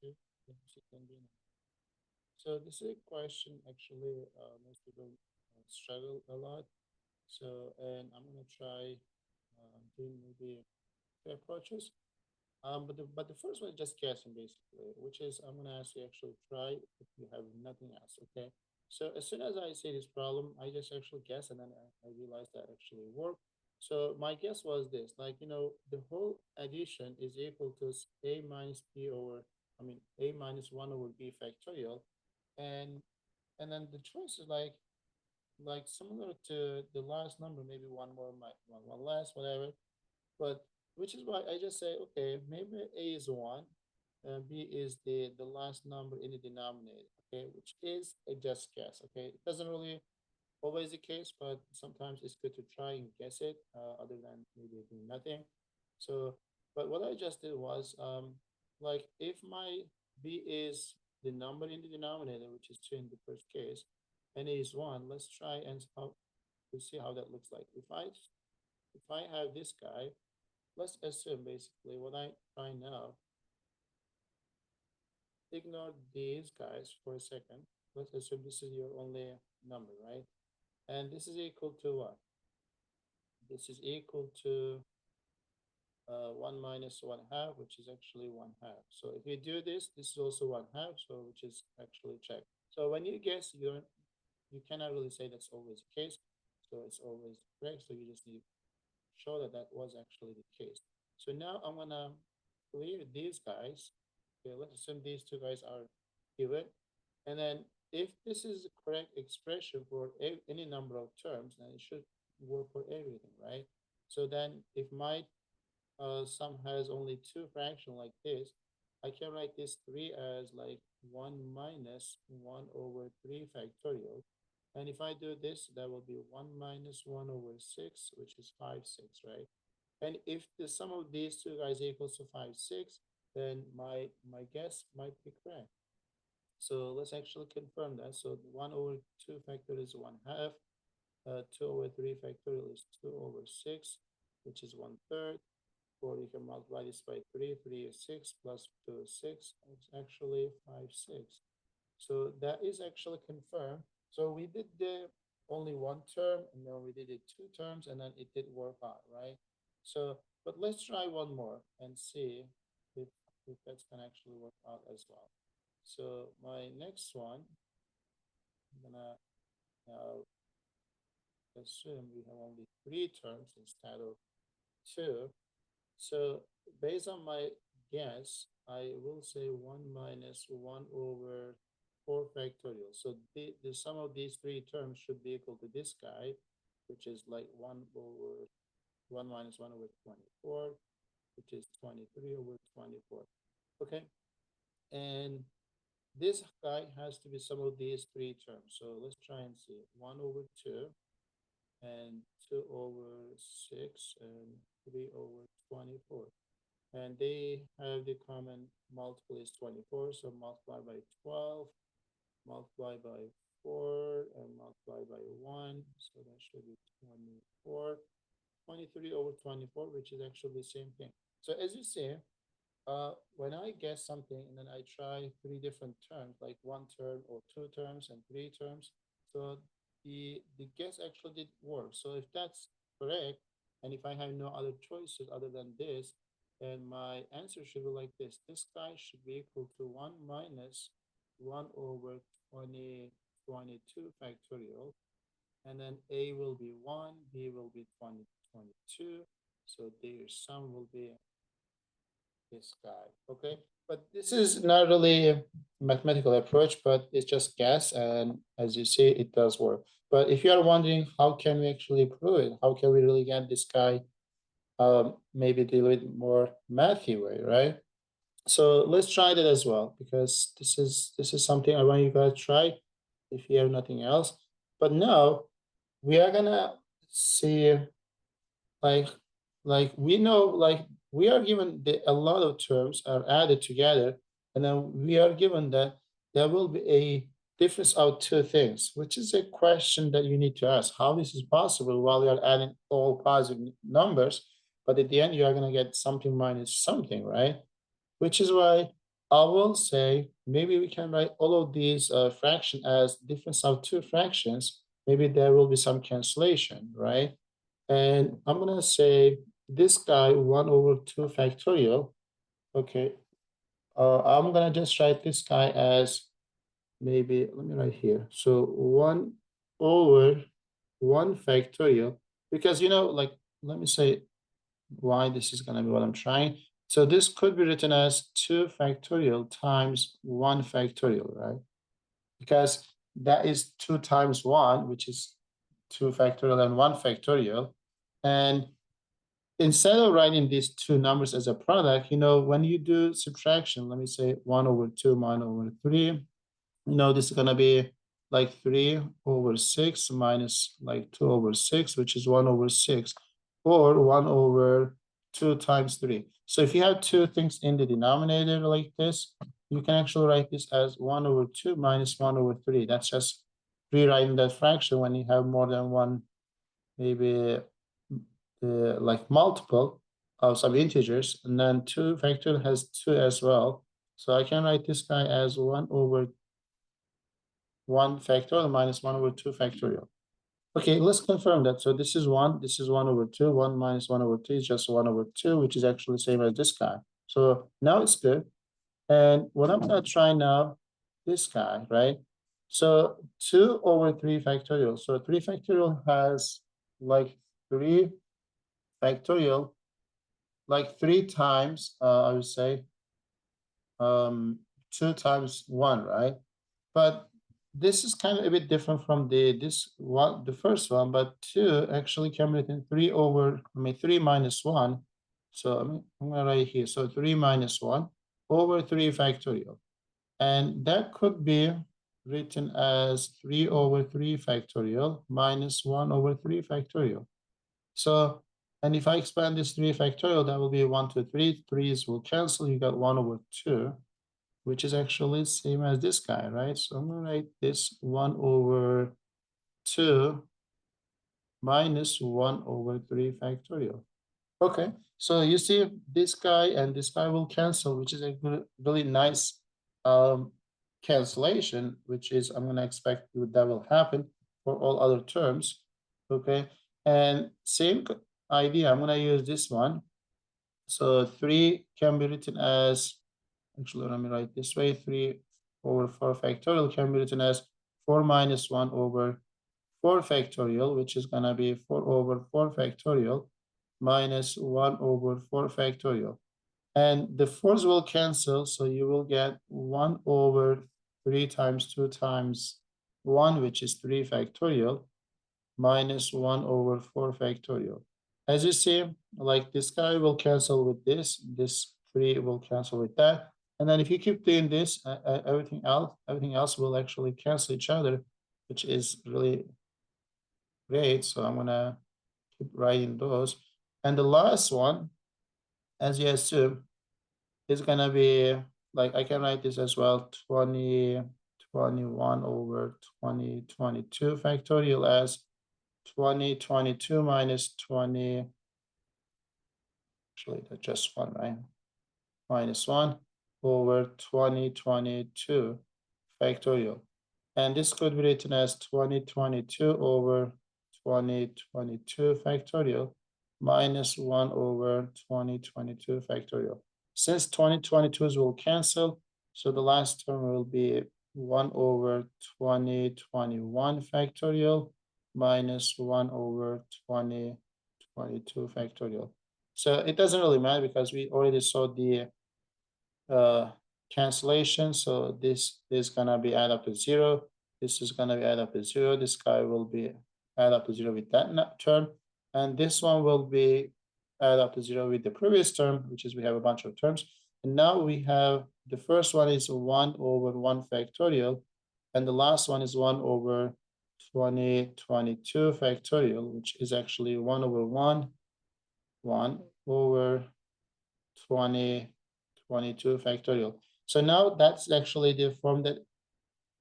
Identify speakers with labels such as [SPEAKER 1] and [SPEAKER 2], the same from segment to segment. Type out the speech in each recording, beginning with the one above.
[SPEAKER 1] Okay. So this is a question actually most people struggle a lot. So and I'm gonna try doing maybe two approaches. But the first one is just guessing basically, which is I'm gonna ask you actually try if you have nothing else. Okay. So as soon as I say this problem, I just actually guess and then I realize that actually worked. So my guess was this, like the whole addition is equal to a minus b over, I mean a minus one over b factorial, and and then the choice is like similar to the last number, maybe one more, one less, whatever. But which is why I just say, okay, maybe A is one, B is the last number in the denominator, okay, which is a just guess, okay. It doesn't really always the case, but sometimes it's good to try and guess it, other than maybe doing nothing. So, but what I just did was, like if my B is the number in the denominator, which is two in the first case, and A is one, let's try and how to see how that looks like. If I have this guy, let's assume basically what I try now, ignore these guys for a second. Let's assume this is your only number, right? And this is equal to what? This is equal to 1 minus 1 half, which is actually 1 half. So if you do this, this is also 1 half, so which is actually checked. So when you guess, you cannot really say that's always the case. So it's always correct. So you just need to show that that was actually the case. So now I'm gonna clear these guys. Okay, let's assume these two guys are given. And then if this is the correct expression for any number of terms, then it should work for everything, right? So then if my sum has only two fractions like this, I can write this 3 as like 1 minus 1 over 3 factorial. And if I do this, that will be 1 minus 1 over 6, which is 5, 6, right? And if the sum of these two guys equals to 5, 6, then my guess might be correct. So let's actually confirm that. So 1 over 2 factorial is 1 half. 2 over 3 factorial is 2 over 6, which is 1/3. Or you can multiply this by 3. 3 is 6 plus 2 is 6. It's actually 5, 6. So that is actually confirmed. So we did the only one term, and then we did it two terms, and then it did work out, right? So, but let's try one more and see if, if that's gonna actually work out as well. So my next one, I'm gonna now assume we have only three terms instead of two. So based on my guess, I will say 1 minus 1 over 4 factorial. So the sum of these three terms should be equal to this guy, which is like 1 over 1 minus 1 over 24, which is 23 over 24. Okay. And this guy has to be some of these three terms. So let's try and see. 1 over 2 and 2 over 6 and 3 over 24. And they have the common multiple is 24. So multiply by 12, multiply by 4, and multiply by 1. So that should be 24. 23 over 24, which is actually the same thing. So as you see, when I guess something and then I try three different terms, like one term or two terms and three terms, so the guess actually did work. So if that's correct, and if I have no other choices other than this, then my answer should be like this. This guy should be equal to 1 minus 1 over 20, 22 factorial. And then A will be 1, B will be 20, 22. So their sum will be this guy. Okay. But this is not really a mathematical approach, but it's just guess. And as you see, it does work. But if you are wondering how can we actually prove it, how can we really get this guy maybe deal with more mathy way, right? So let's try that as well because this is something I want you guys to try if you have nothing else. But now we are gonna see like we know like we are given a lot of terms are added together, and then we are given that there will be a difference of two things, which is a question that you need to ask how this is possible while you are adding all positive numbers, but at the end you are going to get something minus something, right? Which is why I will say maybe we can write all of these fraction as difference of two fractions. Maybe there will be some cancellation, right? And I'm gonna say this guy 1 over 2 factorial. Okay, I'm gonna just write this guy as maybe, let me write here. So 1 over 1 factorial, because like, let me say why this is gonna be what I'm trying. So this could be written as 2 factorial times 1 factorial, right? Because that is 2 times 1, which is 2 factorial and 1 factorial. And instead of writing these two numbers as a product, when you do subtraction, let me say 1 over 2, 1 over 3, this is going to be like 3 over 6 minus like 2 over 6, which is 1 over 6, or 1 over 2 times 3. So if you have two things in the denominator like this, you can actually write this as 1 over 2 minus 1 over 3. That's just rewriting that fraction when you have more than one, maybe like multiple of some integers, and then 2 factorial has 2 as well. So I can write this guy as 1 over 1 factorial minus 1 over 2 factorial. Okay, let's confirm that. So this is 1 over 2, 1 minus 1 over 2 is just 1 over 2, which is actually the same as this guy. So now it's good. And what I'm gonna try now, this guy, right? So 2 over 3 factorial. So 3 factorial has like 3 factorial, like 3 times, I would say, 2 times 1, right? But this is kind of a bit different from the first one, but 2 actually can be written 3 minus 1. So I'm gonna write here. So 3 minus 1 over 3 factorial. And that could be written as 3 over 3 factorial minus 1 over 3 factorial. So, and if I expand this 3 factorial, that will be 1, 2, 3. 3's will cancel. You got 1 over 2, which is actually same as this guy, right? So I'm gonna write this 1 over 2 minus 1 over 3 factorial. Okay, so you see this guy and this guy will cancel, which is a really nice cancellation, which is I'm gonna expect that will happen for all other terms. Okay, and same idea, I'm gonna use this one. So 3 can be written as, actually, let me write this way, 3 over 4 factorial can be written as 4 minus 1 over 4 factorial, which is gonna be 4 over 4 factorial minus 1 over 4 factorial. And the 4's will cancel, so you will get 1 over 3 times 2 times 1, which is 3 factorial, minus 1 over 4 factorial. As you see, like this guy will cancel with this 3 will cancel with that. And then if you keep doing this, everything else will actually cancel each other, which is really great. So I'm gonna keep writing those. And the last one, as you assume, is gonna be like, I can write this as well, 21 over 2022 factorial as 2022 minus 20, actually that's just 1, right? Minus 1 over 2022 factorial. And this could be written as 2022 over 2022 factorial minus 1 over 2022 factorial. Since 2022's will cancel, so the last term will be 1 over 2021 factorial minus 1 over 2022 factorial. So it doesn't really matter because we already saw the cancellation. So this is gonna be add up to 0. This is gonna be add up to 0. This guy will be add up to 0 with that term. And this one will be add up to 0 with the previous term, which is we have a bunch of terms. And now we have the first one is 1 over 1 factorial. And the last one is 1 over 2022 factorial, which is actually 1 over 1 over 2022 factorial. So now that's actually the form that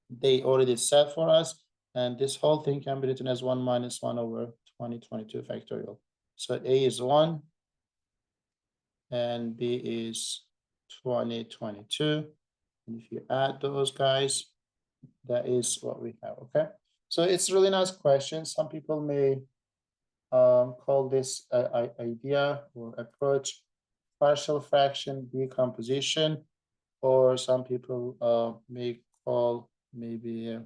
[SPEAKER 1] they already set for us. And this whole thing can be written as 1 minus 1 over 2022 factorial. So A is 1 and B is 2022. And if you add those guys, that is what we have, okay? So it's really nice question. Some people may call this idea or approach partial fraction decomposition, or some people may call maybe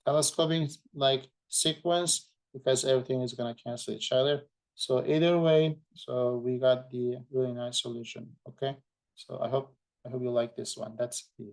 [SPEAKER 1] telescoping like sequence, because everything is going to cancel each other. So either way, so we got the really nice solution. Okay, so I hope you like this one. That's the